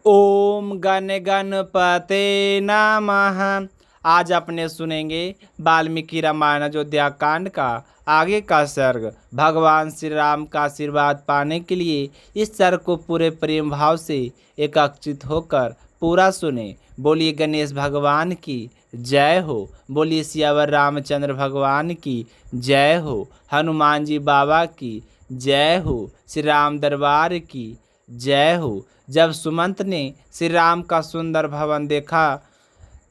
ओम गण गणपते नमः। आज अपने सुनेंगे वाल्मीकि रामायण अयोध्या कांड का आगे का सर्ग। भगवान श्री राम का आशीर्वाद पाने के लिए इस सर्ग को पूरे प्रेम भाव से एकाग्रचित होकर पूरा सुने। बोलिए गणेश भगवान की जय हो। बोलिए सियावर रामचंद्र भगवान की जय हो। हनुमान जी बाबा की जय हो। श्री राम दरबार की जय हो। जब सुमंत ने श्री राम का सुंदर भवन देखा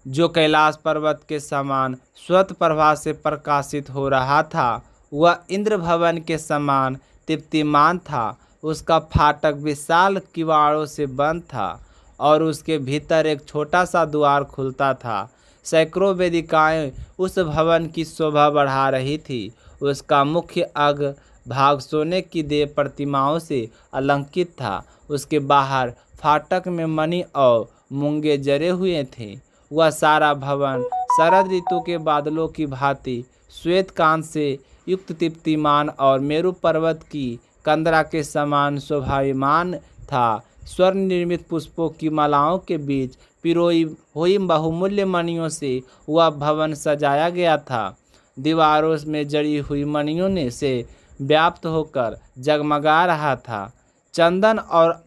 जो कैलाश पर्वत के समान स्वत प्रभा से प्रकाशित हो रहा था, वह इंद्र भवन के समान दीप्तिमान था। उसका फाटक विशाल किवाड़ों से बंद था और उसके भीतर एक छोटा सा द्वार खुलता था। सैकड़ों वेदिकाएं उस भवन की शोभा बढ़ा रही थी। उसका मुख्य अग्र भाग सोने की देव प्रतिमाओं से अलंकृत था। उसके बाहर फाटक में मणि और मूंगे जड़े हुए थे। वह सारा भवन शरद ऋतु के बादलों की भांति श्वेत कांत से युक्त दीप्तिमान और मेरु पर्वत की कंदरा के समान शोभायमान था। स्वर्ण निर्मित पुष्पों की मालाओं के बीच पिरोई हुई बहुमूल्य मणियों से वह भवन सजाया गया था। दीवारों में जड़ी हुई मणियों ने से व्याप्त होकर जगमगा रहा था। चंदन और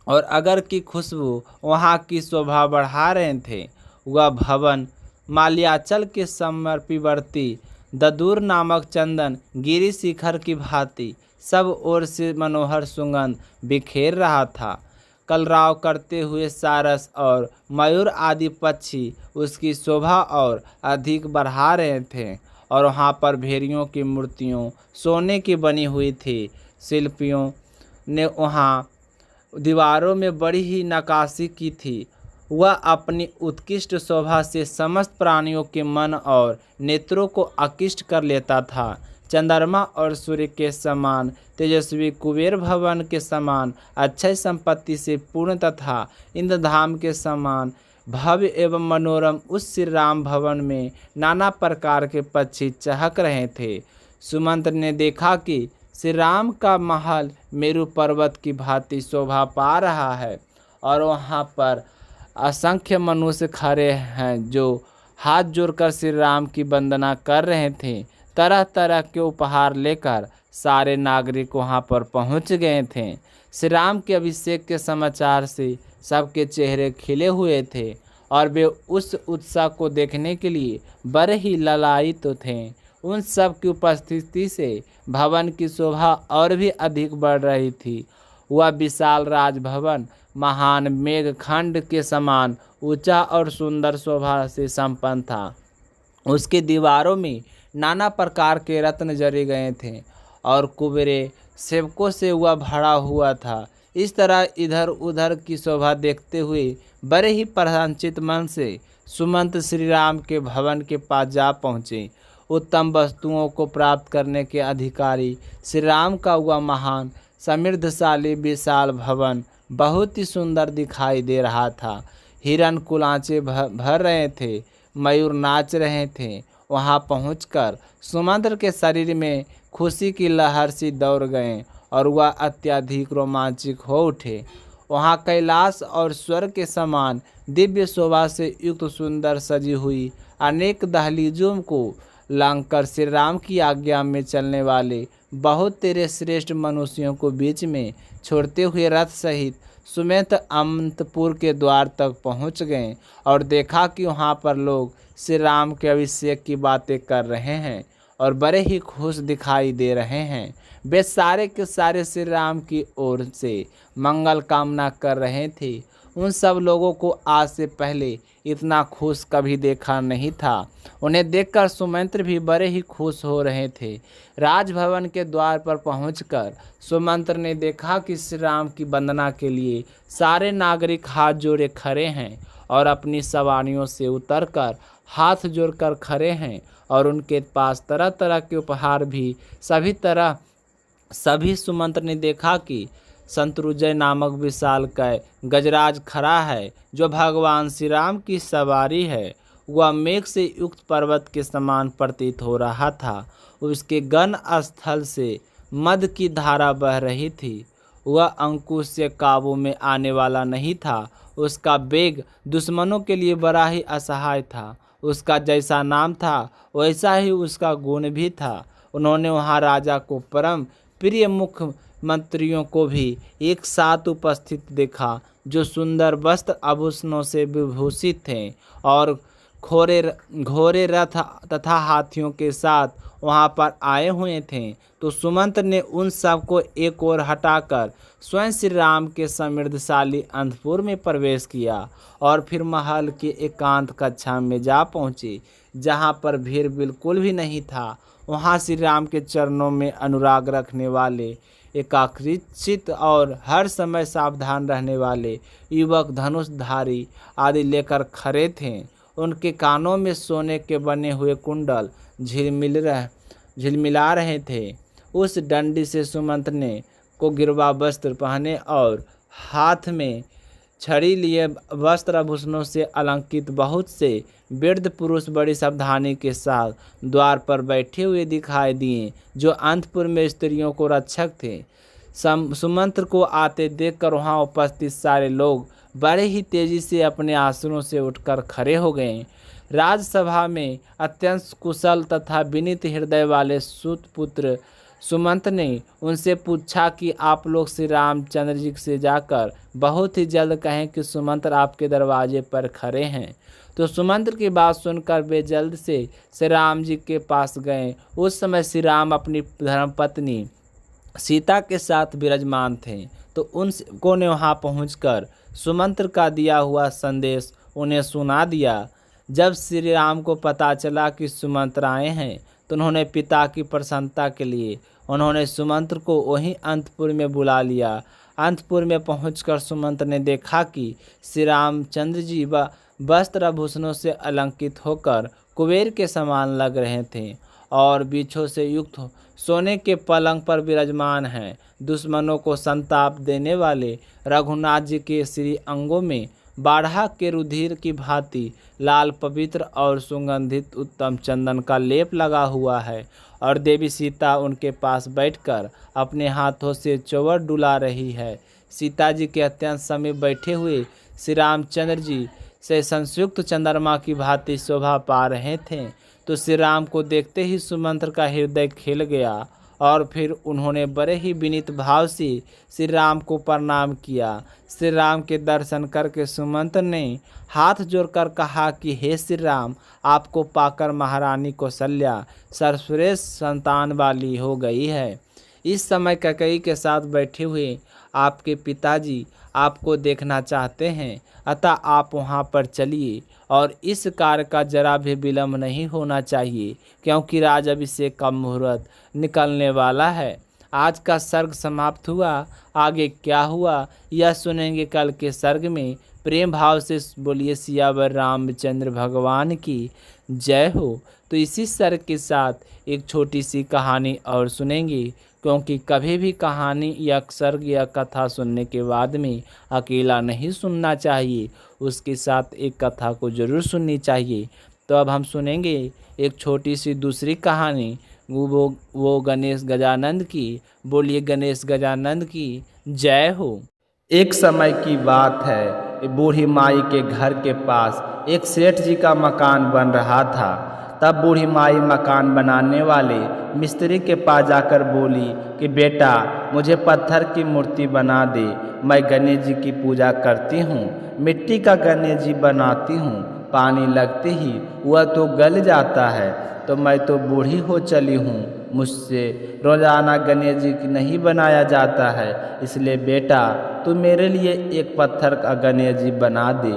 अगर की खुशबू वहाँ की शोभा बढ़ा रहे थे। वह भवन माल्याचल के समर्पीवर्ती ददूर नामक चंदन गिरी शिखर की भांति सब ओर से मनोहर सुगंध बिखेर रहा था। कलरव करते हुए सारस और मयूर आदि पक्षी उसकी शोभा और अधिक बढ़ा रहे थे। और वहाँ पर भेड़ियों की मूर्तियों सोने की बनी हुई थी। शिल्पियों ने वहाँ दीवारों में बड़ी ही नक्काशी की थी। वह अपनी उत्कृष्ट शोभा से समस्त प्राणियों के मन और नेत्रों को आकृष्ट कर लेता था। चंद्रमा और सूर्य के समान तेजस्वी कुबेर भवन के समान अक्षय संपत्ति से पूर्ण तथा इंद्रधाम के समान भव्य एवं मनोरम उस श्री राम भवन में नाना प्रकार के पक्षी चहक रहे थे। सुमंत ने देखा कि श्री राम का महल मेरु पर्वत की भांति शोभा पा रहा है और वहाँ पर असंख्य मनुष्य खड़े हैं जो हाथ जोड़कर श्री राम की वंदना कर रहे थे। तरह तरह के उपहार लेकर सारे नागरिक वहाँ पर पहुँच गए थे। श्री राम के अभिषेक के समाचार से सबके चेहरे खिले हुए थे और वे उस उत्साह को देखने के लिए बड़े ही ललायित थे। उन सब की उपस्थिति से भवन की शोभा और भी अधिक बढ़ रही थी। वह विशाल राजभवन महान मेघखंड के समान ऊंचा और सुंदर शोभा से संपन्न था। उसके दीवारों में नाना प्रकार के रत्न जड़े गए थे और कुबेरे सेवकों से वह भरा हुआ था। इस तरह इधर उधर की शोभा देखते हुए बड़े ही प्रसन्नचित मन से सुमंत श्री राम के भवन के पास जा पहुँचे। उत्तम वस्तुओं को प्राप्त करने के अधिकारी श्री राम का वह महान समृद्धशाली विशाल भवन बहुत ही सुंदर दिखाई दे रहा था। हिरण कुलांचे भर रहे थे, मयूर नाच रहे थे। वहां पहुंचकर सुमंत के शरीर में खुशी की लहर सी दौड़ गए और वह अत्यधिक रोमांचित हो उठे। वहां कैलाश और स्वर्ग के समान दिव्य शोभा से युक्त सुंदर सजी हुई अनेक दहलीजों को लांघकर श्री राम की आज्ञा में चलने वाले बहुत तेरे श्रेष्ठ मनुष्यों को बीच में छोड़ते हुए रथ सहित सुमेध अमंतपुर के द्वार तक पहुंच गए और देखा कि वहां पर लोग श्री राम के अभिषेक की बातें कर रहे हैं और बड़े ही खुश दिखाई दे रहे हैं। वे सारे के सारे श्री राम की ओर से मंगल कामना कर रहे थे। उन सब लोगों को आज से पहले इतना खुश कभी देखा नहीं था। उन्हें देखकर सुमंत भी बड़े ही खुश हो रहे थे। राजभवन के द्वार पर पहुंचकर सुमंत ने देखा कि श्री राम की वंदना के लिए सारे नागरिक हाथ जोड़े खड़े हैं और अपनी सवारियों से उतरकर हाथ जोड़कर खड़े हैं और उनके पास तरह तरह के उपहार भी सभी सुमंत ने देखा कि शत्रुंजय नामक विशालकाय गजराज खड़ा है जो भगवान श्री राम की सवारी है। वह मेघ से युक्त पर्वत के समान प्रतीत हो रहा था। उसके गण स्थल से मद की धारा बह रही थी। वह अंकुश से काबू में आने वाला नहीं था। उसका वेग दुश्मनों के लिए बड़ा ही असहाय था। उसका जैसा नाम था वैसा ही उसका गुण भी था। उन्होंने वहाँ राजा को परम प्रिय मुख्यमंत्रियों को भी एक साथ उपस्थित देखा, जो सुंदर वस्त्र आभूषणों से विभूषित थे और घोड़े घोड़े रथ तथा हाथियों के साथ वहाँ पर आए हुए थे। तो सुमंत ने उन सब को एक ओर हटाकर स्वयं श्री राम के समृद्धशाली अंतपुर में प्रवेश किया और फिर महल के एकांत कक्षा में जा पहुँचे, जहाँ पर भीड़ बिल्कुल भी नहीं था। वहाँ श्री राम के चरणों में अनुराग रखने वाले, एकाग्रचित्त और हर समय सावधान रहने वाले युवक धनुषधारी आदि लेकर खड़े थे। उनके कानों में सोने के बने हुए कुंडल झिलमिला रहे थे। उस डंडी से सुमंत ने को गिरवा वस्त्र पहने और हाथ में छड़ी लिए वस्त्र आभूषणों से अलंकृत बहुत से वृद्ध पुरुष बड़ी सावधानी के साथ द्वार पर बैठे हुए दिखाई दिए, जो अंतपुर में स्त्रियों को रक्षक थे। सुमंत्र को आते देखकर वहां उपस्थित सारे लोग बड़े ही तेजी से अपने आसनों से उठकर खड़े हो गए। राजसभा में अत्यंत कुशल तथा विनीत हृदय वाले सूत पुत्र सुमंत ने उनसे पूछा कि आप लोग श्री रामचंद्र जी से जाकर बहुत ही जल्द कहें कि सुमंत्र आपके दरवाजे पर खड़े हैं। तो सुमंत्र की बात सुनकर वे जल्द से श्री राम जी के पास गए। उस समय श्री राम अपनी धर्मपत्नी सीता के साथ विराजमान थे। तो उनको ने वहां पहुंचकर सुमंत्र का दिया हुआ संदेश उन्हें सुना दिया। जब श्री राम को पता चला कि सुमंत्र आए हैं, तो उन्होंने पिता की प्रसन्नता के लिए उन्होंने सुमंत्र को वहीं अंतपुर में बुला लिया। अंतपुर में पहुंचकर सुमंत्र ने देखा कि श्री रामचंद्र जी वस्त्र आभूषणों से अलंकृत होकर कुबेर के समान लग रहे थे और बीछों से युक्त सोने के पलंग पर विराजमान हैं। दुश्मनों को संताप देने वाले रघुनाथ जी के श्री अंगों में बाढ़ा के रुधिर की भांति लाल पवित्र और सुगंधित उत्तम चंदन का लेप लगा हुआ है और देवी सीता उनके पास बैठकर अपने हाथों से चौवर डुला रही है। सीता जी के अत्यंत समीप बैठे हुए श्री रामचंद्र जी से संयुक्त चंद्रमा की भांति शोभा पा रहे थे। तो श्री राम को देखते ही सुमंत्र का हृदय खिल गया और फिर उन्होंने बड़े ही विनीत भाव से श्री राम को प्रणाम किया। श्री राम के दर्शन करके सुमंत्र ने हाथ जोड़कर कहा कि हे श्री राम, आपको पाकर महारानी कौशल्या सर्वश्रेष्ठ संतान वाली हो गई है। इस समय कैकेयी के साथ बैठे हुए आपके पिताजी आपको देखना चाहते हैं, अतः आप वहां पर चलिए और इस कार्य का जरा भी विलंब नहीं होना चाहिए, क्योंकि राजाभिषेक का मुहूर्त निकलने वाला है। आज का सर्ग समाप्त हुआ, आगे क्या हुआ यह सुनेंगे कल के सर्ग में। प्रेम भाव से बोलिए सियावर रामचंद्र भगवान की जय हो। तो इसी सर्ग के साथ एक छोटी सी कहानी और सुनेंगे, क्योंकि कभी भी कहानी या सर्ग या कथा सुनने के बाद में अकेला नहीं सुनना चाहिए, उसके साथ एक कथा को जरूर सुननी चाहिए। तो अब हम सुनेंगे एक छोटी सी दूसरी कहानी, वो गणेश गजानंद की। बोलिए गणेश गजानंद की जय हो। एक समय की बात है, बूढ़ी माई के घर के पास एक सेठ जी का मकान बन रहा था। तब बूढ़ी माई मकान बनाने वाले मिस्त्री के पास जाकर बोली कि बेटा, मुझे पत्थर की मूर्ति बना दे, मैं गणेश जी की पूजा करती हूँ। मिट्टी का गणेश जी बनाती हूँ, पानी लगते ही वह तो गल जाता है, तो मैं तो बूढ़ी हो चली हूँ, मुझसे रोजाना गणेश जी की नहीं बनाया जाता है, इसलिए बेटा तू मेरे लिए एक पत्थर का गणेश जी बना दे।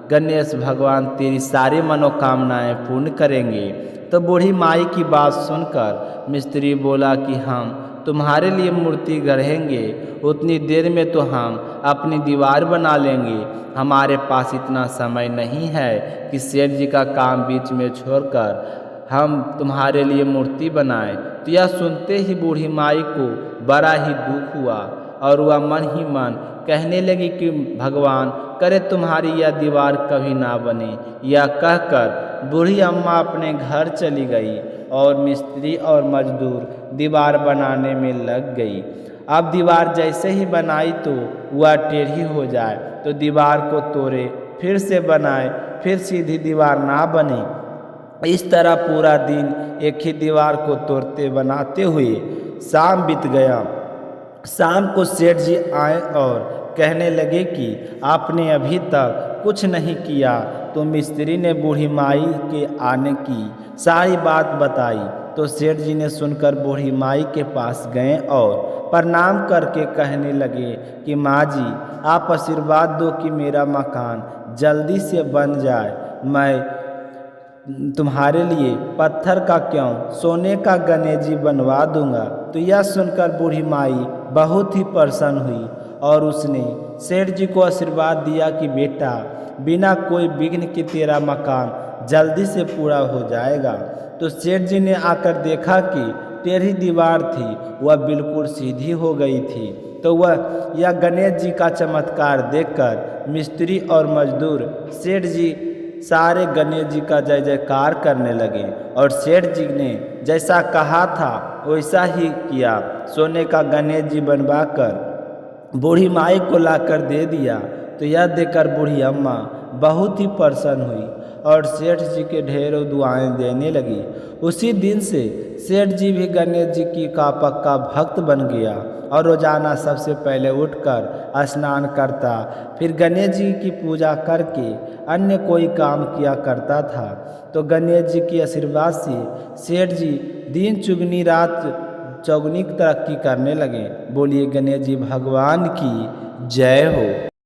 गणेश भगवान तेरी सारी मनोकामनाएं पूर्ण करेंगे। तो बूढ़ी माई की बात सुनकर मिस्त्री बोला कि हम तुम्हारे लिए मूर्ति गढ़ेंगे, उतनी देर में तो हम अपनी दीवार बना लेंगे। हमारे पास इतना समय नहीं है कि सेठ जी का काम बीच में छोड़कर हम तुम्हारे लिए मूर्ति बनाएं। तो यह सुनते ही बूढ़ी माई को बड़ा ही दुख हुआ और वह मन ही मन कहने लगी कि भगवान करे तुम्हारी यह दीवार कभी ना बने। यह कहकर बूढ़ी अम्मा अपने घर चली गई और मिस्त्री और मजदूर दीवार बनाने में लग गई। अब दीवार जैसे ही बनाई तो वह टेढ़ी हो जाए, तो दीवार को तोड़े, फिर से बनाए, फिर सीधी दीवार ना बने। इस तरह पूरा दिन एक ही दीवार को तोड़ते बनाते हुए शाम बीत गया। शाम को सेठ जी आए और कहने लगे कि आपने अभी तक कुछ नहीं किया। तो मिस्त्री ने बूढ़ी माई के आने की सारी बात बताई। तो सेठ जी ने सुनकर बूढ़ी माई के पास गए और प्रणाम करके कहने लगे कि माँ जी, आप आशीर्वाद दो कि मेरा मकान जल्दी से बन जाए। मैं तुम्हारे लिए पत्थर का क्यों, सोने का गणेश जी बनवा दूंगा। तो यह सुनकर बूढ़ी माई बहुत ही प्रसन्न हुई और उसने सेठ जी को आशीर्वाद दिया कि बेटा, बिना कोई विघ्न के तेरा मकान जल्दी से पूरा हो जाएगा। तो सेठ जी ने आकर देखा कि टेढ़ी दीवार थी वह बिल्कुल सीधी हो गई थी। तो वह यह गणेश जी का चमत्कार देखकर मिस्त्री और मजदूर सेठ जी सारे गणेश जी का जय जयकार करने लगे और सेठ जी ने जैसा कहा था वैसा ही किया। सोने का गणेश जी बनवाकर बूढ़ी माई को लाकर दे दिया। तो यह देखकर बूढ़ी अम्मा बहुत ही प्रसन्न हुई और सेठ जी के ढेरों दुआएं देने लगी। उसी दिन से सेठ जी भी गणेश जी की का पक्का भक्त बन गया और रोजाना सबसे पहले उठकर स्नान करता, फिर गणेश जी की पूजा करके अन्य कोई काम किया करता था। तो गणेश जी के आशीर्वाद से सेठ जी दिन चुगनी रात चौगुनी तरक्की करने लगे। बोलिए गणेश जी भगवान की जय हो।